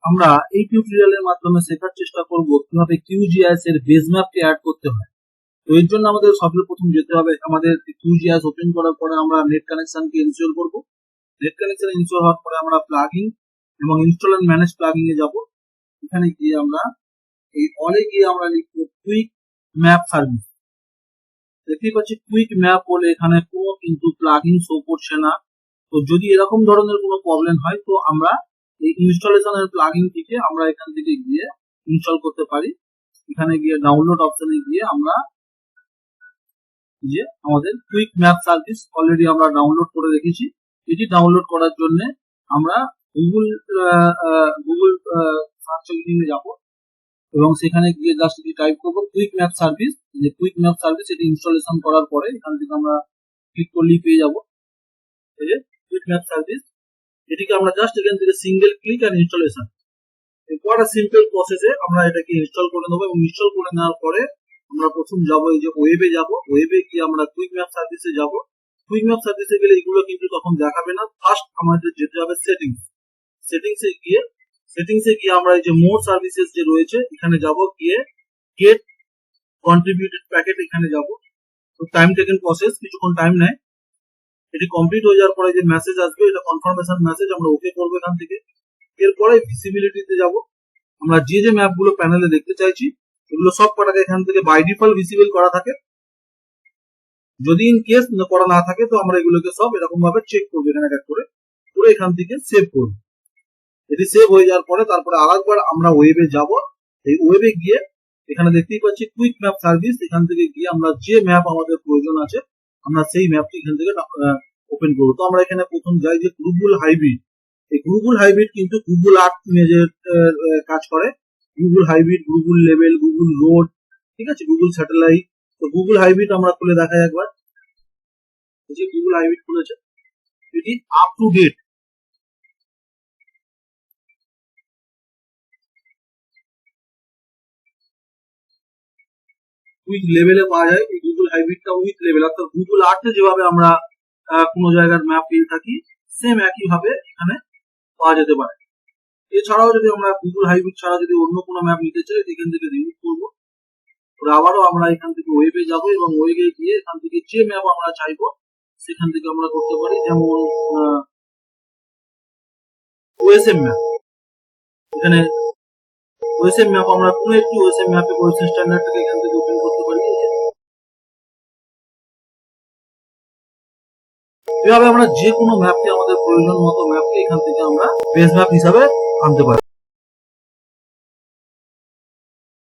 আমরা এই টিউটোরিয়ালের মাধ্যমে শেখার চেষ্টা করব কিভাবে QGIS এর বেস ম্যাপকে অ্যাড করতে হয়। তো এর জন্য আমাদের সর্বপ্রথম যেতে হবে আমাদের QGIS ওপেন করার পরে আমরা নেট কানেকশনকে ইনস্টল করব। নেট কানেকশন ইনস্টল হওয়ার পরে আমরা প্লাগইন এবং ইনস্টল এন্ড ম্যানেজ প্লাগইন এ যাব। এখানে গিয়ে আমরা এই অলে গিয়ে আমরা লিখব কুইক ম্যাপ সার্ভিস। দেখতেই পাচ্ছি কুইক ম্যাপ বলে এখানে কোনো কিন্তু প্লাগইন শো করছে না। তো যদি এরকম ধরনের কোনো প্রবলেম হয় তো আমরা এই ইনস্টলেশনের প্লাগইন থেকে আমরা এখান থেকে গিয়ে ইনস্টল করতে পারি। এখানে গিয়ে ডাউনলোড অপশনে গিয়ে আমরা যে আমাদের কুইক ম্যাপ সার্ভিস অলরেডি আমরা ডাউনলোড করে রেখেছি। এটি ডাউনলোড করার জন্য আমরা গুগল সার্চ ইঞ্জিনে যাব এবং সেখানে গিয়ে জাস্ট এটি টাইপ করব কুইক ম্যাপ সার্ভিস। যে কুইক ম্যাপ সার্ভিস এটি ইনস্টলেশন করার পরে এখান থেকে আমরা ক্লিক করলেই পেয়ে যাব এই যে কুইক ম্যাপ সার্ভিস। এটিকে আমরা জাস্ট এখান থেকে সিঙ্গেল ক্লিক আর ইনস্টলেশন, এরপর সিম্পল প্রসেসে আমরা এটাকে ইনস্টল করে নেব। এবং ইনস্টল করে নেওয়ার পরে আমরা প্রথম যাব এই যে ওয়েবে যাব, ওয়েবে গিয়ে আমরা কুইক ম্যাপ সার্ভিসে যাব। কুইক ম্যাপ সার্ভিসে গেলে এগুলো কিন্তু তখন দেখাবে না। ফার্স্ট আমাদের যেতে হবে সেটিংসে গিয়ে আমরা এই যে মোর সার্ভিসেস যে রয়েছে এখানে যাব, গিয়ে গেট কন্ট্রিবিউটেড প্যাকেট এখানে যাব। তো টাইম টেকেন প্রসেস, কিছুক্ষণ টাইম নেয়। এটি কমপ্লিট হয়ে যাওয়ার পরে যে মেসেজ আসবে এটা কনফার্মেশন মেসেজ, আমরা ওকে করবো এখান থেকে। এরপরে ভিজিবিলিটিতে যাব। আমরা যে ম্যাপগুলো প্যানেলে দেখতে চাইছি এগুলো সব কটাকে এখান থেকে বাই ডিফল্ট ভিজিবল করা থাকে। যদি ইন কেস করা না থাকে তো আমরা এগুলোকে সব এরকম ভাবে চেক করবো এখানে এক করে পুরো এখান থেকে সেভ করবো। এটি সেভ হয়ে যাওয়ার পরে তারপরে আরেকবার আমরা ওয়েবে যাব। এই ওয়েবে গিয়ে এখানে দেখতেই পাচ্ছি কুইক ম্যাপ সার্ভিস, এখান থেকে গিয়ে আমরা যে ম্যাপ আমাদের প্রয়োজন আছে আমরা সেই ম্যাপটি এখান থেকে ওপেন করবো। তো আমরা এখানে প্রথম যাই যে গুগল হাইব্রিড। এই গুগল হাইব্রিড কিন্তু গুগল আর্থ ইমেজের কাজ করে। Google hybrid, Google level, Google road, ঠিক আছে, গুগল স্যাটেলাইট। তো গুগল হাইব্রিড আমরা খুলে দেখাই একবার। এই যে গুগল হাইব্রিড খুলেছে, এটি আপ টু ডেট। উইথ লেভেলে পাওয়া যায় এই গুগল হাইব্রিডটা উইথ লেভেল, অর্থাৎ গুগল আর্থে যেভাবে আমরা কোনো জায়গার ম্যাপ পেয়ে থাকি সেম একই ভাবে এখানে পাওয়া যেতে পারে। এছাড়াও যদি আমরা গুগল হাইব্রিড ছাড়া যদি অন্য কোনো ম্যাপ নিতে চাই এখান থেকে রিমুভ করবো। আবারও আমরা এখান থেকে ওয়েবে যাব এবং ওয়েবে গিয়ে এখান থেকে যে ম্যাপ আমরা চাইবো সেখান থেকে আমরা করতে পারি। যেমন ওএসএম ম্যাপ, এখানে ওএসএম ম্যাপ আমরা কোনো একটি ওএসএম ম্যাপে ওয়েস্টার্ন স্ট্যান্ডার্ডটাকে এখান থেকে ওপেন করতে পারি। এভাবে আমরা যে কোনো ম্যাপকে আমাদের প্রয়োজন মতো ম্যাপকে এখান থেকে আমরা বেস ম্যাপ হিসাবে আনতে পারি।